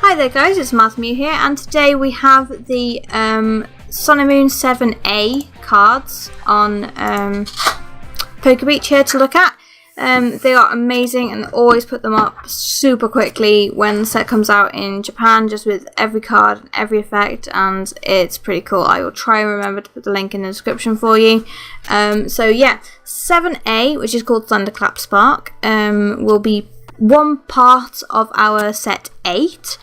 Hi there guys, it's MarthaMew here, and today we have the SM7a cards on PokeBeach here to look at. They are amazing and always put them up super quickly when the set comes out in Japan, just with every card and every effect, and it's pretty cool. I will try and remember to put the link in the description for you. So yeah, 7A, which is called Thunderclap Spark, will be one part of our set 8,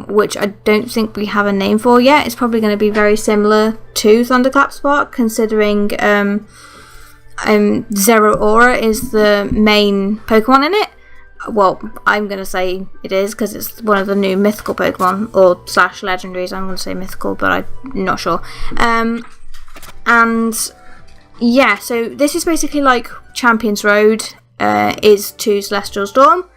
which I don't think we have a name for yet. It's probably going to be very similar to Thunderclap Spark, considering Zero Aura is the main Pokemon in it. Well, I'm going to say it is because it's one of the new mythical Pokemon, or / legendaries. I'm going to say mythical, but I'm not sure. And yeah, so this is basically like Champions Road is to Celestial Storm.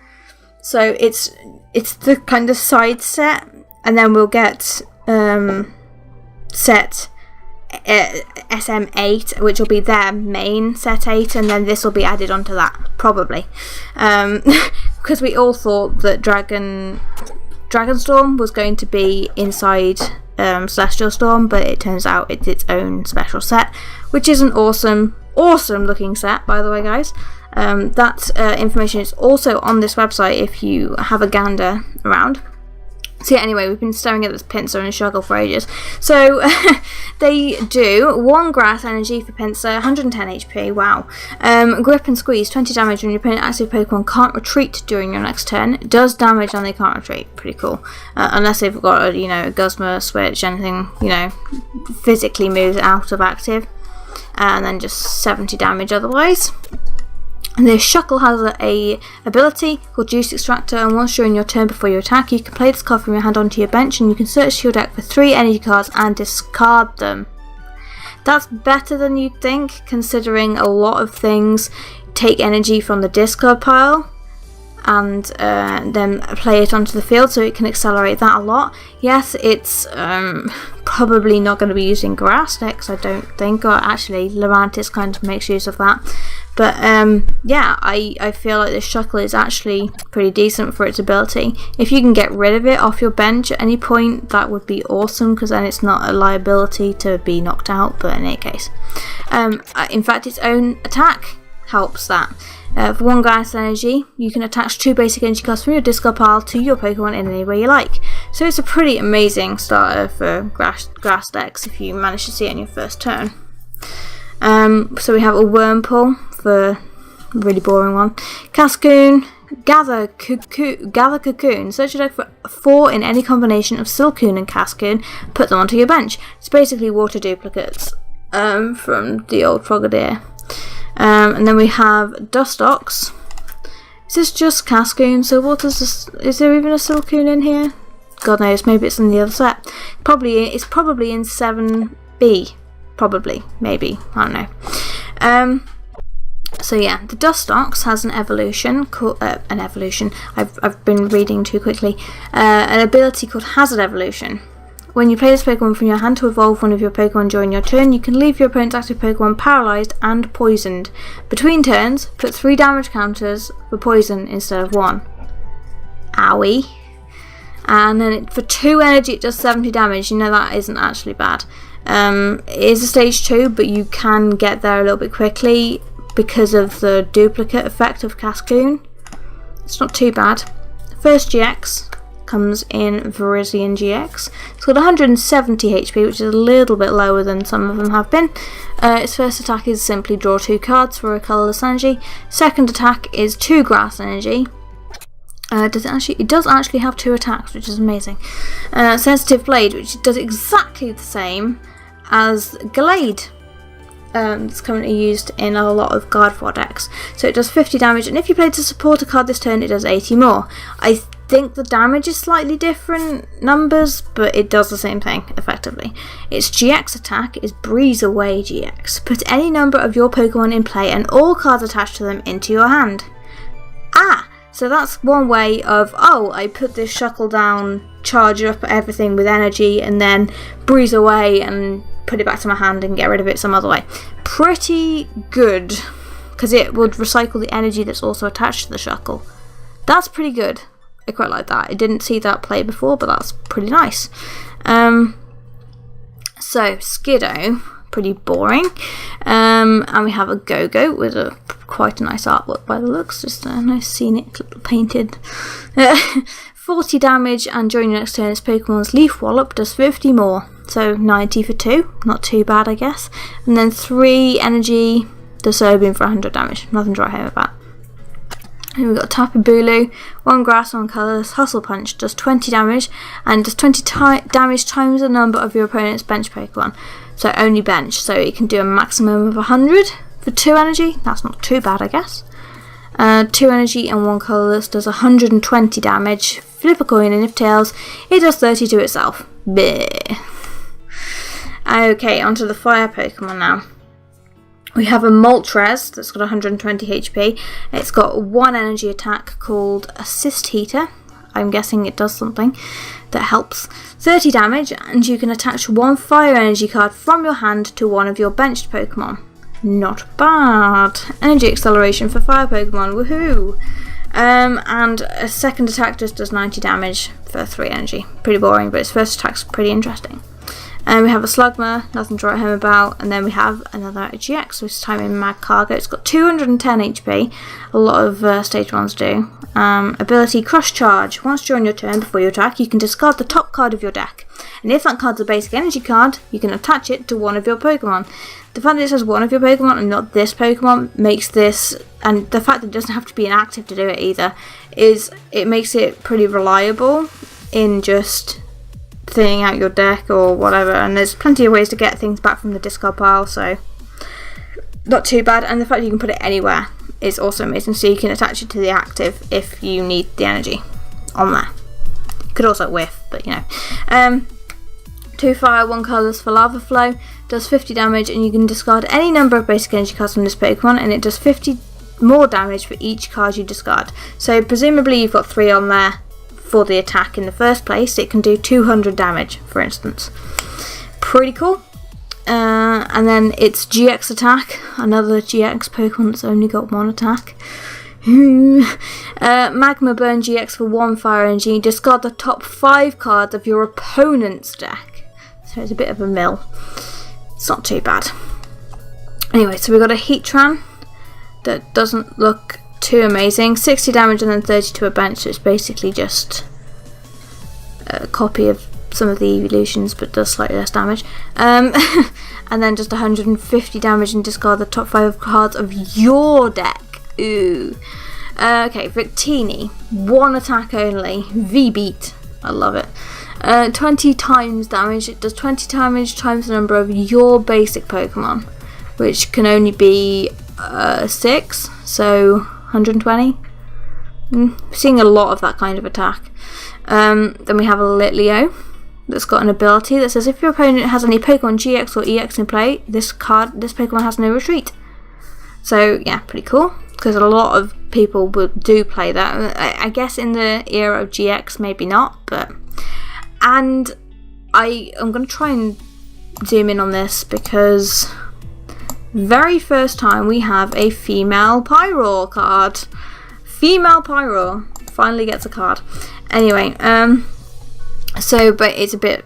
So it's the kind of side set, and then we'll get set SM8, which will be their main set 8, and then this will be added onto that, probably. Because we all thought that Dragonstorm was going to be inside Celestial Storm, but it turns out it's its own special set, which is an awesome looking set, by the way, guys. That information is also on this website if you have a gander around. So yeah, anyway, we've been staring at this Pinsir and Shuggle for ages. So they do 1 grass energy for Pinsir, 110 HP, wow. Grip and Squeeze, 20 damage when your opponent active Pokemon can't retreat during your next turn. It does damage and they can't retreat, pretty cool. Unless they've got a, a Guzma switch, anything, physically moves out of active. And then just 70 damage otherwise. And the Shuckle has a ability called Juice Extractor, and once during your turn before you attack, you can play this card from your hand onto your bench, and you can search your deck for 3 energy cards and discard them. That's better than you'd think, considering a lot of things take energy from the discard pile and then play it onto the field, so it can accelerate that a lot. Yes, it's probably not going to be used in grass decks, I don't think, or actually Lurantis kind of makes use of that. But yeah, I feel like this Shuckle is actually pretty decent for its ability. If you can get rid of it off your bench at any point, that would be awesome, because then it's not a liability to be knocked out, but in any case. In fact, its own attack helps that. For 1 grass energy, you can attach 2 basic energy cards from your discard pile to your Pokemon in any way you like. So it's a pretty amazing starter for grass decks if you manage to see it in your first turn. So we have a Wurmple for a really boring one. Cascoon, Gather Cocoon. Search your deck for 4 in any combination of Silcoon and Cascoon. Put them onto your bench. It's basically water duplicates from the old Frogadier. And then we have Dustox. Is this just Cascoon? So what is this? Is there even a Silcoon in here? God knows, maybe it's in the other set. It's probably in 7B. Probably, maybe, I don't know. So yeah, the Dustox has an evolution called I've been reading too quickly. An ability called Hazard Evolution. When you play this Pokemon from your hand to evolve one of your Pokemon during your turn, you can leave your opponent's active Pokemon paralysed and poisoned. Between turns, put 3 damage counters for poison instead of 1. Owie. And then for 2 energy it does 70 damage. That isn't actually bad. It is a stage 2, but you can get there a little bit quickly because of the duplicate effect of Cascoon. It's not too bad. First GX comes in Virizion GX. It's got 170 HP, which is a little bit lower than some of them have been. Its first attack is simply draw 2 cards for a colourless energy. Second attack is 2 grass energy. It does actually have 2 attacks, which is amazing. Sensitive Blade, which does exactly the same as Glade. It's currently used in a lot of Gardevoir decks. So it does 50 damage, and if you play to support a card this turn, it does 80 more. I think the damage is slightly different numbers, but it does the same thing, effectively. Its GX attack is Breeze Away GX. Put any number of your Pokemon in play and all cards attached to them into your hand. So that's one way of, I put this Shuckle down, charge up everything with energy, and then breeze away and put it back to my hand and get rid of it some other way. Pretty good, because it would recycle the energy that's also attached to the Shuckle. That's pretty good. I quite like that. I didn't see that play before, but that's pretty nice. So Skiddo, pretty boring. And we have a Go-Go with quite a nice artwork by the looks. Just a nice scenic little painted. 40 damage, and during your next turn, its Pokemon's Leaf Wallop does 50 more. So 90 for 2, not too bad, I guess. And then 3 energy, does Solar Beam for 100 damage. Nothing to write home about. And we've got Tapu Bulu, 1 grass, 1 colourless. Hustle Punch does 20 damage, and does 20 damage times the number of your opponent's bench Pokemon. So only bench, so it can do a maximum of 100 for 2 energy. That's not too bad, I guess. 2 energy and 1 colourless does 120 damage. Flip a coin, and if tails, it does 30 to itself. Bleh. Okay, onto the fire Pokemon now. We have a Moltres that's got 120 HP. It's got 1 energy attack called Assist Heater. I'm guessing it does something that helps. 30 damage, and you can attach 1 fire energy card from your hand to one of your benched Pokemon. Not bad. Energy acceleration for fire Pokemon, woohoo! And a second attack just does 90 damage for 3 energy. Pretty boring, but its first attack's pretty interesting. And we have a Slugma, nothing to write home about, and then we have another GX, so this time in Magcargo. It's got 210 HP, a lot of stage 1s do. Ability Crush Charge. Once during your turn before you attack, you can discard the top card of your deck. And if that card's a basic energy card, you can attach it to one of your Pokemon. The fact that it says one of your Pokemon and not this Pokemon makes this, and the fact that it doesn't have to be inactive to do it either, is it makes it pretty reliable in just thinning out your deck or whatever, and there's plenty of ways to get things back from the discard pile, so not too bad. And the fact that you can put it anywhere is also amazing, so you can attach it to the active if you need the energy on there. You could also whiff, but you know. 2 fire, 1 colourless for Lava Flow, does 50 damage, and you can discard any number of basic energy cards from this Pokemon, and it does 50 more damage for each card you discard. So presumably you've got 3 on there for the attack in the first place. It can do 200 damage, for instance. Pretty cool. And then its GX attack, another GX Pokemon that's only got 1 attack. Magma Burn GX for 1 fire energy. Discard the top 5 cards of your opponent's deck. So it's a bit of a mill. It's not too bad. Anyway, so we've got a Heatran that doesn't look too amazing. 60 damage and then 30 to a bench, so it's basically just a copy of some of the evolutions but does slightly less damage. And then just 150 damage and discard the top 5 cards of your deck. Ooh. Okay, Victini, 1 attack only. V-Beat. I love it. 20 times damage. It does 20 damage times the number of your basic Pokemon, which can only be 6, so 120. Seeing a lot of that kind of attack. Then we have a Litleo that's got an ability that says if your opponent has any Pokemon GX or EX in play, this Pokemon has no retreat. So yeah, pretty cool, because a lot of people do play that. I guess in the era of GX maybe not, but... And I'm going to try and zoom in on this because very first time we have a female Pyroar card. Female Pyroar finally gets a card. Anyway, but it's a bit,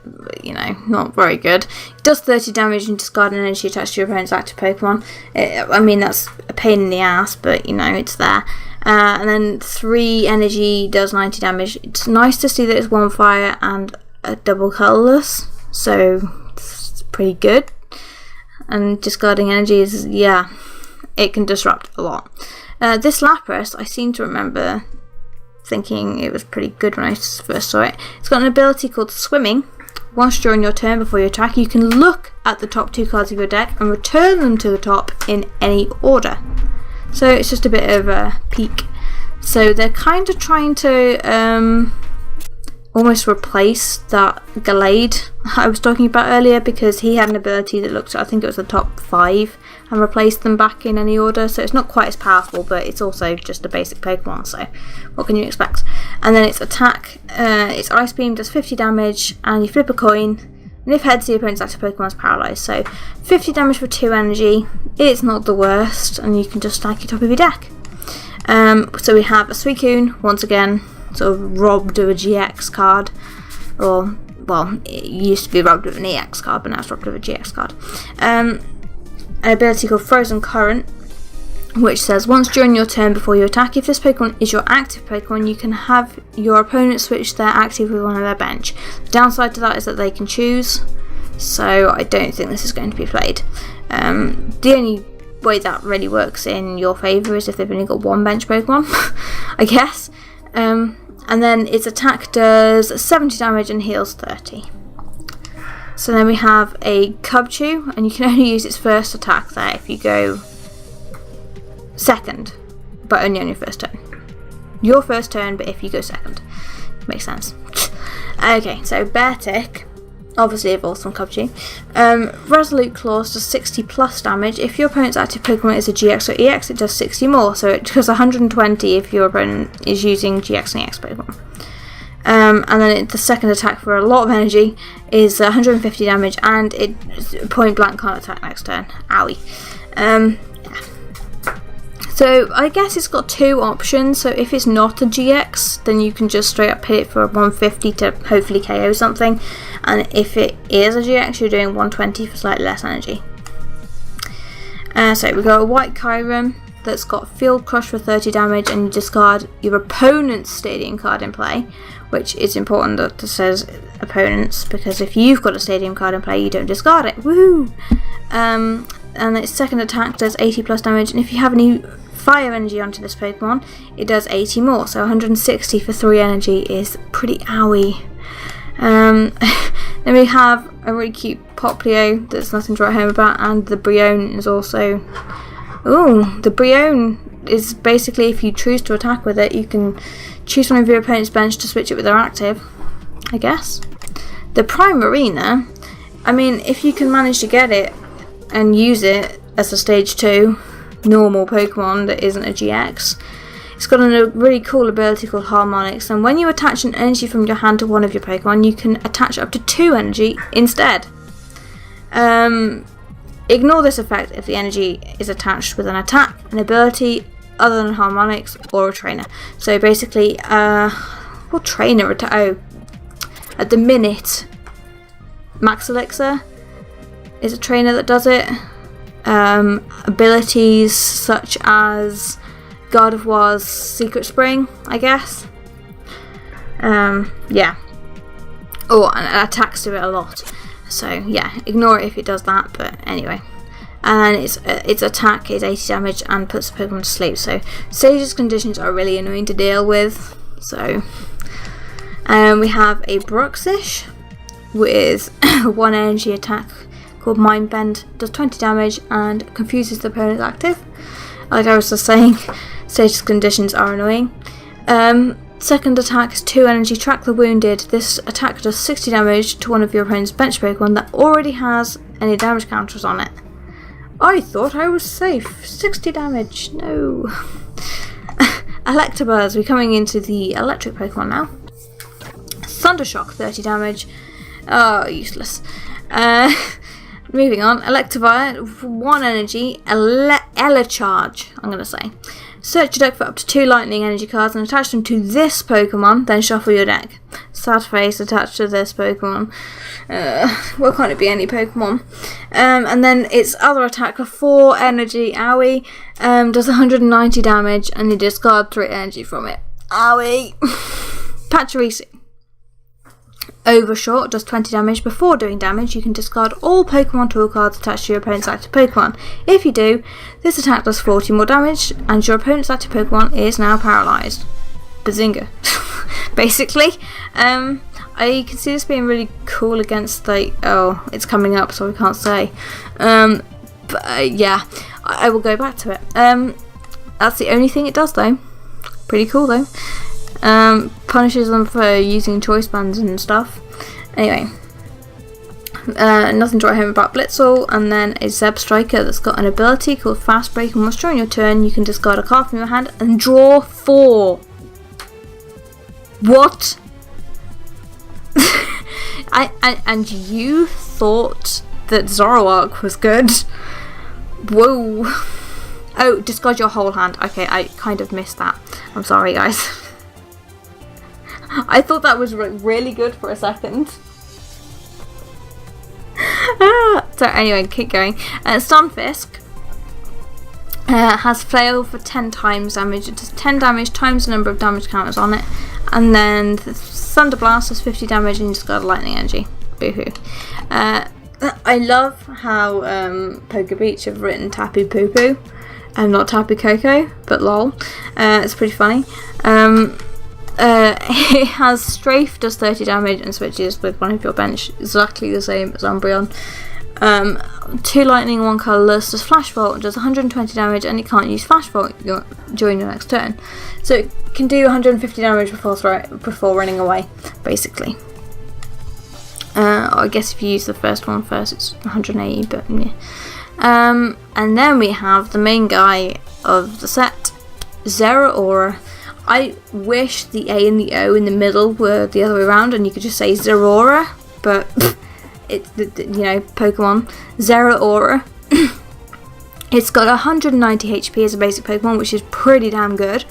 not very good. It does 30 damage and discard an energy attached to your opponent's active Pokemon. I mean, that's a pain in the ass, but it's there. And then 3 energy does 90 damage. It's nice to see that it's 1 fire and a double colourless, so it's pretty good. And discarding energy is, it can disrupt a lot. This Lapras, I seem to remember thinking it was pretty good when I first saw it. It's got an ability called Swimming. Once during your turn before you attack, you can look at the top 2 cards of your deck and return them to the top in any order. So it's just a bit of a peek. So they're kind of trying to almost replace that Gallade I was talking about earlier, because he had an ability that looked, I think it was the top 5, and replaced them back in any order. So it's not quite as powerful, but it's also just a basic Pokemon, so what can you expect? And then its attack, its Ice Beam does 50 damage, and you flip a coin, and if heads, the opponent's active Pokemon is paralysed. So 50 damage for 2 energy, it's not the worst, and you can just stack it top of your deck. So we have a Suicune, once again, sort of robbed of a GX card, or well, it used to be robbed of an EX card, but now it's robbed of a GX card. An ability called Frozen Current, which says once during your turn before you attack, if this Pokemon is your active Pokemon, you can have your opponent switch their active with one of their bench. The downside to that is that they can choose, so I don't think this is going to be played. The only way that really works in your favour is if they've only got one bench Pokemon, I guess. And then its attack does 70 damage and heals 30. So then we have a Cubchoo, and you can only use its first attack there if you go second, but only on your first turn. Your first turn, but if you go second. Makes sense. Okay, so Beartick obviously evolves from Cubchoo. Resolute Claws does 60 plus damage. If your opponent's active Pokemon is a GX or EX, it does 60 more, so it does 120 if your opponent is using GX and EX Pokemon. And then the second attack for a lot of energy is 150 damage, and it point blank can't attack next turn. Owie. So I guess it's got two options. So if it's not a GX, then you can just straight up hit it for 150 to hopefully KO something, and if it is a GX, you're doing 120 for slightly less energy. So we got a White Kyurem that's got Field Crush for 30 damage, and you discard your opponent's Stadium card in play, which is important that it says opponents, because if you've got a Stadium card in play, you don't discard it. Woohoo! And its second attack does 80 plus damage, and if you have any fire energy onto this Pokemon, it does 80 more, so 160 for 3 energy is pretty owie. Then we have a really cute Poplio that's nothing to write home about, and the Brionne is also... Ooh, the Brionne is basically, if you choose to attack with it, you can choose one of your opponent's bench to switch it with their active, I guess. The Primarina, I mean, if you can manage to get it and use it as a stage 2 normal Pokemon that isn't a GX, it's got a really cool ability called Harmonics, and when you attach an energy from your hand to one of your Pokemon, you can attach up to 2 energy instead. Ignore this effect if the energy is attached with an attack, an ability other than Harmonics, or a trainer. So basically, what trainer? At the minute, Max Elixir is a trainer that does it. Abilities such as Gardevoir's Secret Spring, I guess. Yeah. Oh, and it attacks to it a lot. So yeah, ignore it if it does that, but anyway. And its attack is 80 damage and puts the Pokemon to sleep. So Sage's conditions are really annoying to deal with. So we have a Bruxish with 1 energy attack called Mind Bend, does 20 damage and confuses the opponent's active. Like I was just saying, Sage's conditions are annoying. Second attack is 2 energy, Track the Wounded. This attack does 60 damage to one of your opponent's bench Pokemon that already has any damage counters on it. I thought I was safe. 60 damage. No. Electabuzz. We're coming into the electric Pokemon now. Thundershock, 30 damage. Oh, useless. Moving on. Electivire, 1 energy. Elecharge, I'm going to say. Search your deck for up to 2 lightning energy cards and attach them to this Pokemon, then shuffle your deck. Sad face attached to this Pokemon. Well, can't it be any Pokemon? And then its other attack for 4 energy, owie, does 190 damage, and you discard 3 energy from it. Owie! Pachirisu. Overshot does 20 damage. Before doing damage, you can discard all Pokemon tool cards attached to your opponent's active Pokemon. If you do, this attack does 40 more damage, and your opponent's active Pokemon is now paralysed. Bazinga. Basically. I can see this being really cool against, like, oh, it's coming up, so we can't say. But yeah, I will go back to it. That's the only thing it does, though. Pretty cool, though. Punishes them for using choice bands and stuff. Anyway, nothing to write home about Blitzle, and then a Zeb Striker that's got an ability called Fast Break, and once during your turn you can discard a card from your hand and draw 4. What? And you thought that Zoroark was good? Whoa. Oh, discard your whole hand. Okay, I kind of missed that. I'm sorry, guys. I thought that was really good for a second. So anyway, keep going. Stunfisk has flail for 10 times damage. It does 10 damage times the number of damage counters on it. And then the Thunder Blast has 50 damage and you just got lightning energy. Boohoo. I love how Poker Beach have written Tapu Poo Poo and not Tapu Koko, but lol. It's pretty funny. It has Strafe, does 30 damage and switches with one of your bench, exactly the same as Umbreon. 2 lightning, 1 colourless, does Flash Volt, does 120 damage and you can't use Flash Volt during your next turn. So it can do 150 damage before running away, basically. I guess if you use the first one first it's 180, but yeah. And then we have the main guy of the set, Zeraora. I wish the A and the O in the middle were the other way around and you could just say Zeraora, but it's, you know, Pokemon. Zeraora. It's got 190 HP as a basic Pokemon, which is pretty damn good.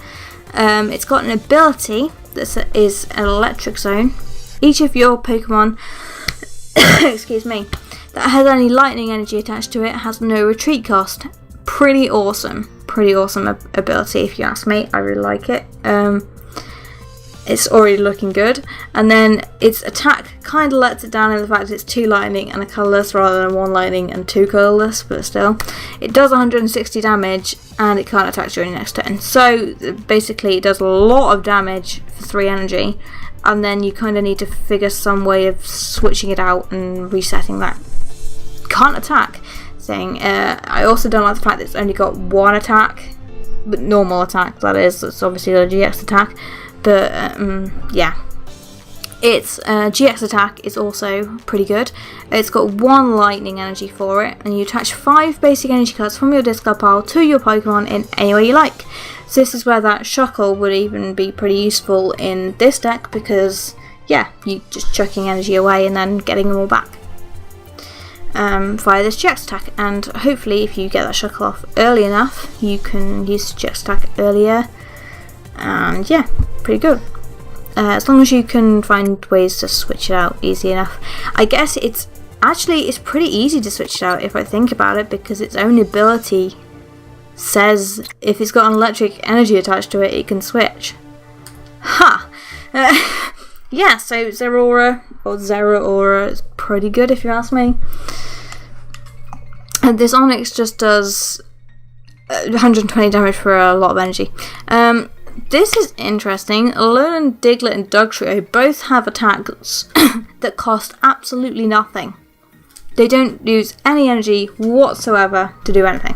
It's got an ability that is an Electric Zone. Each of your Pokemon excuse me, that has any lightning energy attached to it has no retreat cost. Pretty awesome ability if you ask me. I really like it. It's already looking good, and then its attack kind of lets it down in the fact that it's 2 lightning and a colourless rather than 1 lightning and 2 colourless, but still it does 160 damage and it can't attack during your next turn. So basically it does a lot of damage for 3 energy, and then you kind of need to figure some way of switching it out and resetting that can't attack thing. I also don't like the fact that it's only got 1 attack, but normal attack that is. It's obviously a GX attack, but yeah, its GX attack is also pretty good. It's got 1 lightning energy for it, and you attach 5 basic energy cards from your discard pile to your Pokemon in any way you like. So this is where that Shuckle would even be pretty useful in this deck, because yeah, you just chucking energy away and then getting them all back via this GX attack. And hopefully if you get that Shuckle off early enough, you can use the GX attack earlier, and yeah, pretty good. As long as you can find ways to switch it out easy enough. I guess it's pretty easy to switch it out if I think about it, because its own ability says if it's got an electric energy attached to it, it can switch. Ha! Yeah, so Zeraora is pretty good if you ask me. And this Onix just does 120 damage for a lot of energy. This is interesting. Alolan, Diglett and Dugtrio both have attacks that cost absolutely nothing. They don't use any energy whatsoever to do anything.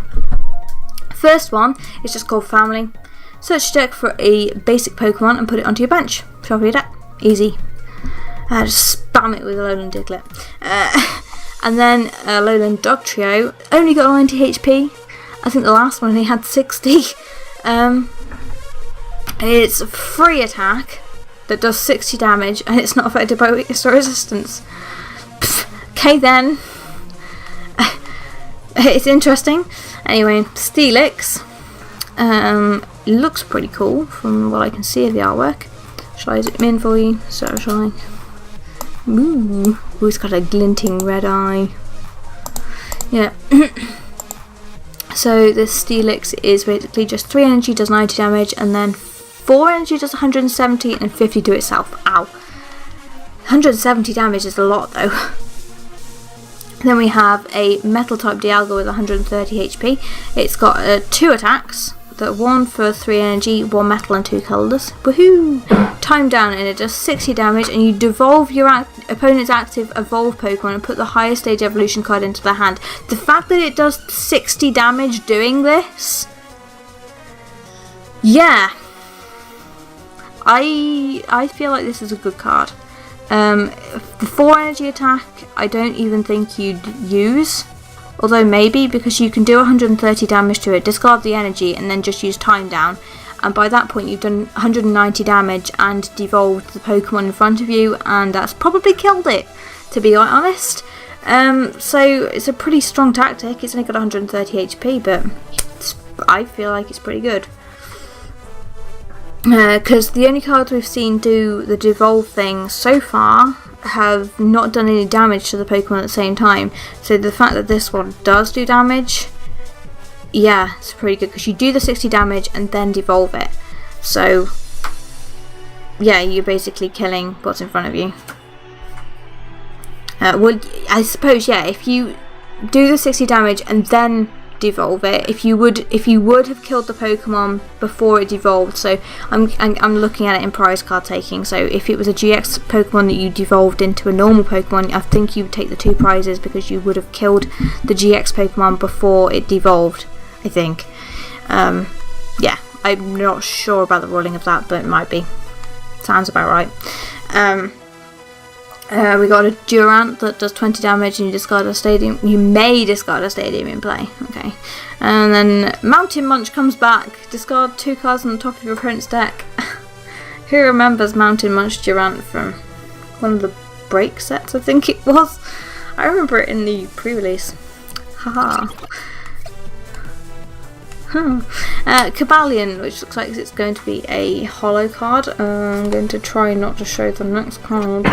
First one is just called Family. Search your deck for a basic Pokemon and put it onto your bench. Shuffle your deck. Easy. Just spam it with Alolan Diglett. And then Alolan Dugtrio only got 90 HP. I think the last one he had 60. It's a free attack that does 60 damage and it's not affected by weakness or resistance. Okay then. It's interesting. Anyway, Steelix looks pretty cool from what I can see of the artwork. Shall I zoom in for you? So shall I? Ooh, it's got a glinting red eye. Yeah. So this Steelix is basically just 3 energy, does 90 damage, and then 4 energy does 170 and 50 to itself. Ow. 170 damage is a lot though. Then we have a metal type Dialga with 130 HP. It's got 2 attacks, that 1 for 3 energy, 1 metal and 2 colourless. Woohoo! Time down, and it does 60 damage, and you devolve your opponent's active evolve Pokemon and put the highest stage evolution card into their hand. The fact that it does 60 damage doing this, yeah, I feel like this is a good card. The 4 energy attack I don't even think you'd use, although maybe, because you can do 130 damage to it, discard the energy and then just use time down, and by that point you've done 190 damage and devolved the Pokemon in front of you, and that's probably killed it, to be quite honest. So it's a pretty strong tactic. It's only got 130 HP, but I feel like it's pretty good. because the only cards we've seen do the devolve thing so far have not done any damage to the Pokemon at the same time. So the fact that this one does do damage, yeah, it's pretty good, because you do the 60 damage and then devolve it. So yeah, you're basically killing what's in front of you. Well, I suppose, yeah, if you do the 60 damage and then devolve it, if you would have killed the Pokemon before it devolved, so I'm looking at it in prize card taking, so if it was a GX Pokemon that you devolved into a normal Pokemon, I think you would take the 2 prizes because you would have killed the GX Pokemon before it devolved, I think. Yeah, I'm not sure about the ruling of that, but it might be. Sounds about right. We got a Durant that does 20 damage and you discard a stadium. You may discard a stadium in play. Okay. And then Mountain Munch comes back. Discard 2 cards on the top of your opponent's deck. Who remembers Mountain Munch Durant from one of the break sets, I think it was? I remember it in the pre-release. Haha. Cobalion, which looks like it's going to be a holo card. I'm going to try not to show the next card.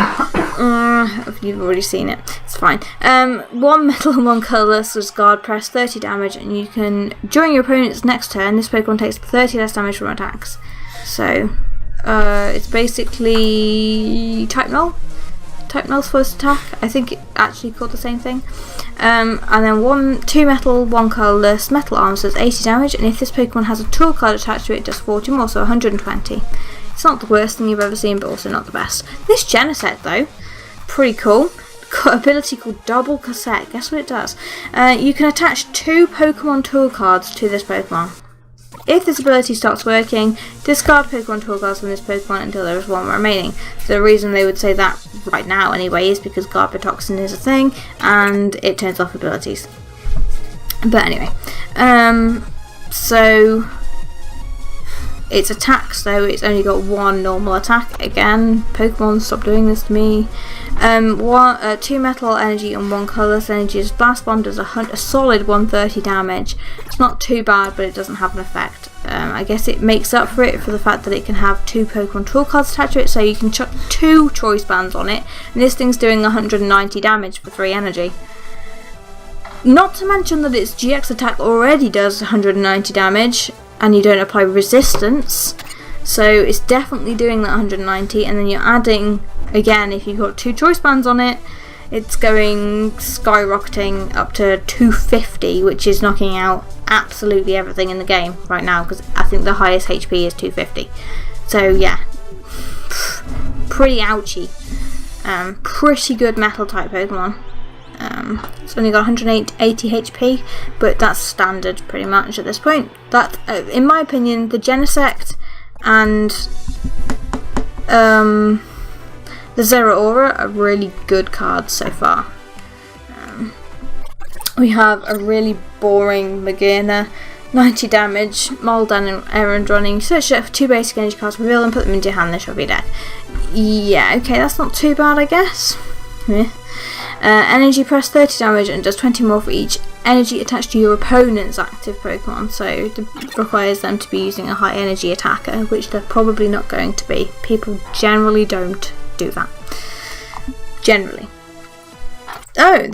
If you've already seen it, it's fine. 1 metal and 1 colourless, discard, press 30 damage, and you can, during your opponent's next turn, this Pokemon takes 30 less damage from attacks. So, it's basically type null. Type null's first attack. I think it actually called the same thing. And then 2 metal, 1 colourless, metal arms does 80 damage, and if this Pokemon has a tool card attached to it, it does 40 more, so 120. It's not the worst thing you've ever seen, but also not the best. This Genesect, though, pretty cool. Got an ability called Double Cassette. Guess what it does? You can attach 2 Pokemon tool cards to this Pokemon. If this ability stops working, discard Pokemon tool cards from this Pokemon until there is 1 remaining. So the reason they would say that right now anyway is because Garbatoxin is a thing and it turns off abilities. But anyway, so its attacks though, it's only got 1 normal attack. Again, Pokemon, stop doing this to me. 2 metal energy and 1 colourless energy. Its Blast Bomb does a solid 130 damage. It's not too bad, but it doesn't have an effect. I guess it makes up for it for the fact that it can have 2 Pokemon tool cards attached to it, so you can chuck 2 choice bands on it, and this thing's doing 190 damage for 3 energy. Not to mention that its GX attack already does 190 damage, and you don't apply resistance, so it's definitely doing that 190, and then you're adding, again, if you've got 2 choice bands on it, it's going skyrocketing up to 250, which is knocking out absolutely everything in the game right now, because I think the highest HP is 250. So yeah, pretty ouchy. Pretty good metal type Pokemon. It's only got 180 HP, but that's standard pretty much at this point. That, in my opinion, the Genesect and the Zeraora are really good cards so far. We have a really boring Magearna, 90 damage, Moldan and Errand running. Search it for 2 basic energy cards, reveal them, put them into your hand, they shall be dead. Yeah, okay, that's not too bad, I guess. Yeah. Energy press 30 damage and does 20 more for each energy attached to your opponent's active Pokemon, so it requires them to be using a high energy attacker, which they're probably not going to be. People generally don't do that. Generally. Oh,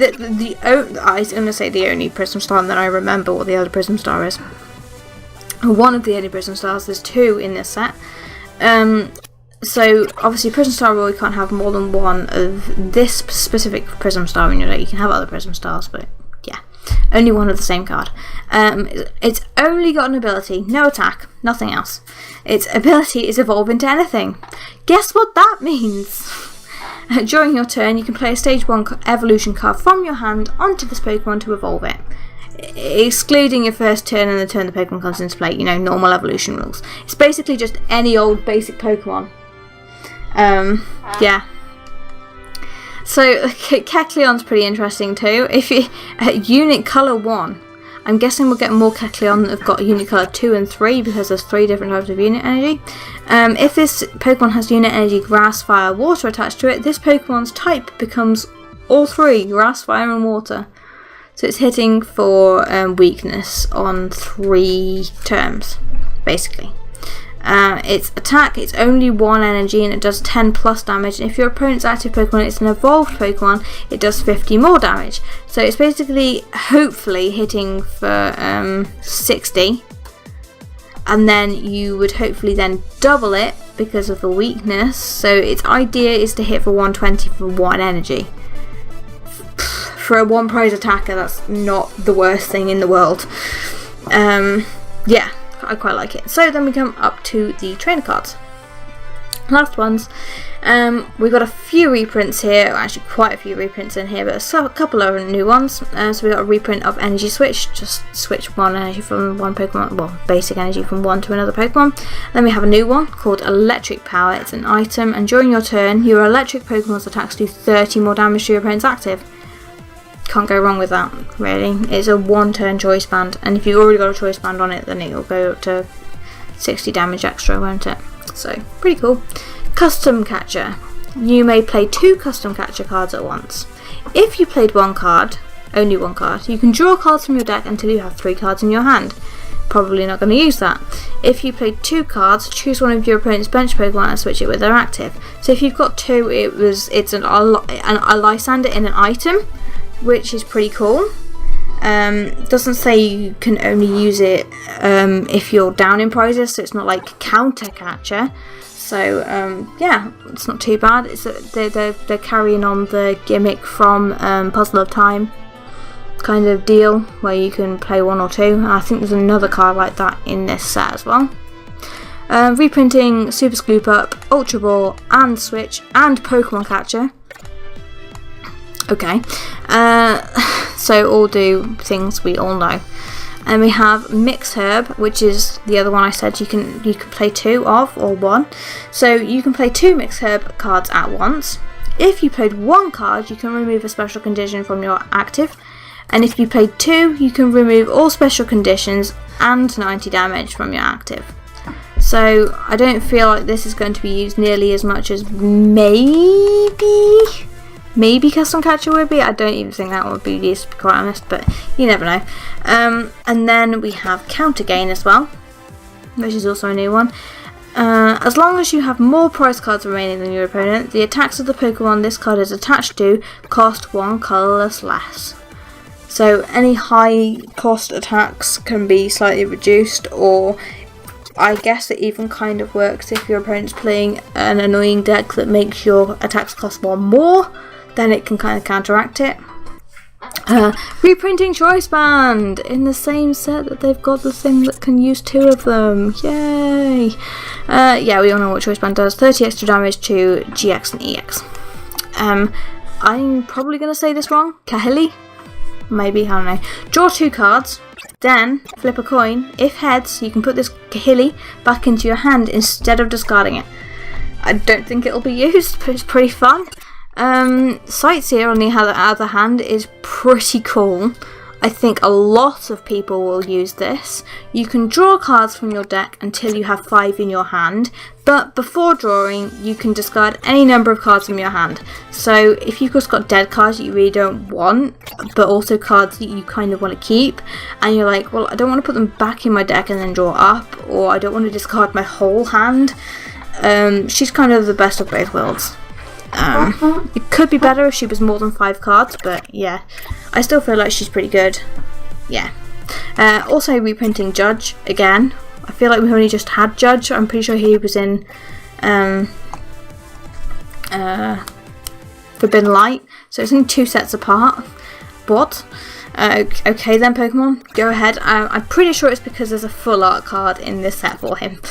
I was going to say the only Prism Star, and then I remember what the other Prism Star is. One of the only Prism Stars, there's 2 in this set. So, obviously, Prism Star rule, you can't have more than 1 of this specific Prism Star in your deck. You can have other Prism Stars, but yeah, only 1 of the same card. It's only got an ability, no attack, nothing else. Its ability is evolve into anything. Guess what that means? During your turn, you can play a Stage 1 evolution card from your hand onto this Pokemon to evolve it. Excluding your first turn and the turn the Pokemon comes into play, you know, normal evolution rules. It's basically just any old basic Pokemon. Yeah. So, Kecleon's pretty interesting too. If you unit colour 1, I'm guessing we'll get more Kecleon that have got unit colour 2 and 3 because there's 3 different types of unit energy. If this Pokemon has unit energy grass, fire, water attached to it, this Pokemon's type becomes all 3, grass, fire and water. So it's hitting for weakness on 3 terms, basically. Its attack, it's only 1 energy and it does 10 plus damage. And if your opponent's active Pokemon is an evolved Pokemon, it does 50 more damage. So it's basically, hopefully, hitting for 60. And then you would hopefully then double it because of the weakness. So its idea is to hit for 120 for 1 energy. For a 1 prize attacker, that's not the worst thing in the world. Yeah, I quite like it. So then we come up to the trainer cards. Last ones. We've got a few reprints here, actually quite a few reprints in here, but a couple of new ones. So we've got a reprint of Energy Switch, just switch 1 energy from one Pokemon, well, basic energy from one to another Pokemon. Then we have a new one called Electric Power. It's an item, and during your turn, your electric Pokemon's attacks do 30 more damage to your opponent's active. Can't go wrong with that, really. It's a 1-turn choice band, and if you've already got a choice band on it, then it will go up to 60 damage extra, won't it? So, pretty cool. Custom Catcher. You may play 2 Custom Catcher cards at once. If you played 1 card, only 1 card, you can draw cards from your deck until you have 3 cards in your hand. Probably not going to use that. If you played 2 cards, choose one of your opponent's bench Pokemon and switch it with their active. So if you've got 2, it's an Lysander in an item, which is pretty cool. Doesn't say you can only use it if you're down in prizes, so it's not like Counter Catcher. So yeah, it's not too bad. They're carrying on the gimmick from Puzzle of Time kind of deal, where you can play 1 or 2. And I think there's another card like that in this set as well. Reprinting Super Scoop Up, Ultra Ball, and Switch, and Pokemon Catcher. Okay, so all do things we all know. And we have Mix Herb, which is the other one I said you can play 2 of, or 1. So you can play 2 Mix Herb cards at once. If you played 1 card, you can remove a special condition from your active. And if you played 2, you can remove all special conditions and 90 damage from your active. So I don't feel like this is going to be used nearly as much as maybe Custom Catcher would be. I don't even think that would be used, to be quite honest, but you never know. And then we have Counter Gain as well, which is also a new one. As long as you have more prize cards remaining than your opponent, the attacks of the Pokemon this card is attached to cost 1 colourless less. So any high cost attacks can be slightly reduced, or I guess it even kind of works if your opponent's playing an annoying deck that makes your attacks cost 1 more, then it can kind of counteract it. Reprinting Choice Band in the same set that they've got the thing that can use 2 of them. Yay! Yeah, we all know what Choice Band does. 30 extra damage to GX and EX. I'm probably going to say this wrong. Kahili? Maybe, I don't know. Draw 2 cards, then flip a coin. If heads, you can put this Kahili back into your hand instead of discarding it. I don't think it'll be used, but it's pretty fun. Sightseer, on the other hand, is pretty cool. I think a lot of people will use this. You can draw cards from your deck until you have 5 in your hand, but before drawing, you can discard any number of cards from your hand. So if you've just got dead cards that you really don't want, but also cards that you kind of want to keep, and you're like, well, I don't want to put them back in my deck and then draw up, or I don't want to discard my whole hand, she's kind of the best of both worlds. It could be better if she was more than 5 cards, but yeah, I still feel like she's pretty good. Yeah. Also reprinting Judge again. I feel like we've only just had Judge. I'm pretty sure he was in Forbidden Light, so it's in 2 sets apart. What? Okay then, Pokemon, go ahead. I'm pretty sure it's because there's a full art card in this set for him.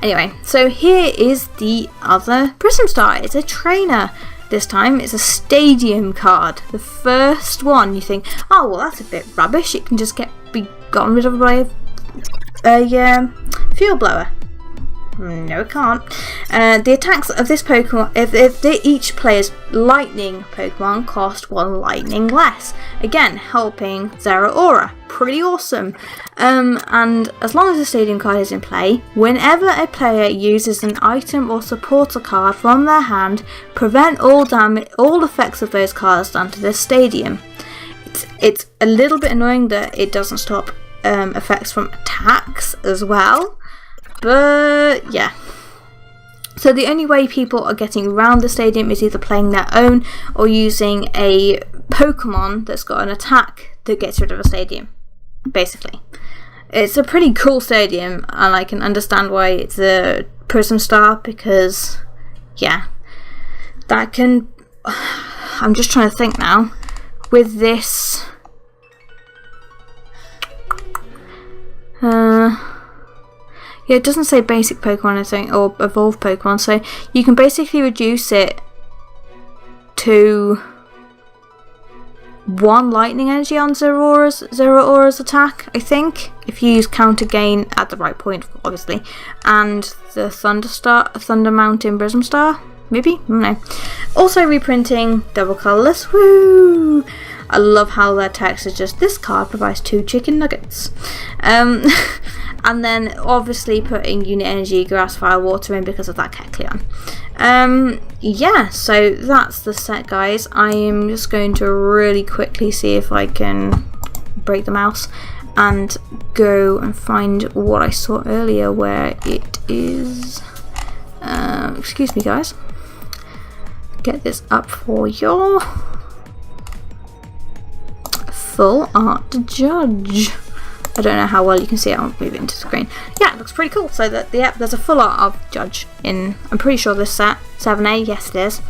Anyway, so here is the other Prism Star. It's a trainer. This time it's a Stadium card. The first one, you think, oh well, that's a bit rubbish. It can just be gotten rid of by a fuel blower. No, it can't. The attacks of this Pokemon, if each player's lightning Pokemon cost 1 lightning less. Again, helping Zeraora. Pretty awesome. And as long as the Stadium card is in play, whenever a player uses an item or supporter card from their hand, prevent all effects of those cards done to this Stadium. It's a little bit annoying that it doesn't stop effects from attacks as well. But yeah. So the only way people are getting around the stadium is either playing their own or using a Pokemon that's got an attack that gets rid of a stadium, basically. It's a pretty cool stadium, and I can understand why it's a Prism Star, because, yeah, that can... I'm just trying to think now. With this... yeah, it doesn't say basic Pokemon or something, or evolved Pokemon, so you can basically reduce it to 1 lightning energy on Zeraora's attack, I think, if you use counter gain at the right point, obviously, and the Thunder Mountain Prism Star, maybe? I don't know. Also reprinting double colourless, woo! I love how their text is just, this card provides 2 chicken nuggets. And then obviously putting unit energy, grass, fire, water in because of that Kecleon. Yeah, so that's the set, guys. I am just going to really quickly see if I can break the mouse and go and find what I saw earlier, where it is. Excuse me, guys. Get this up for you. Full art judge. I don't know how well you can see it. I'll move it into the screen. Yeah, it looks pretty cool. So that, yeah, there's a full art of Judge in, I'm pretty sure this set, 7A, yes it is.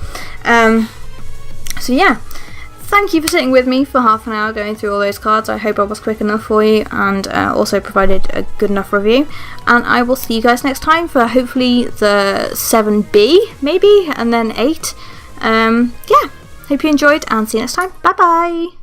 So yeah, thank you for sitting with me for half an hour going through all those cards. I hope I was quick enough for you, and also provided a good enough review. And I will see you guys next time for hopefully the 7B, maybe, and then 8. Yeah, hope you enjoyed, and see you next time. Bye bye!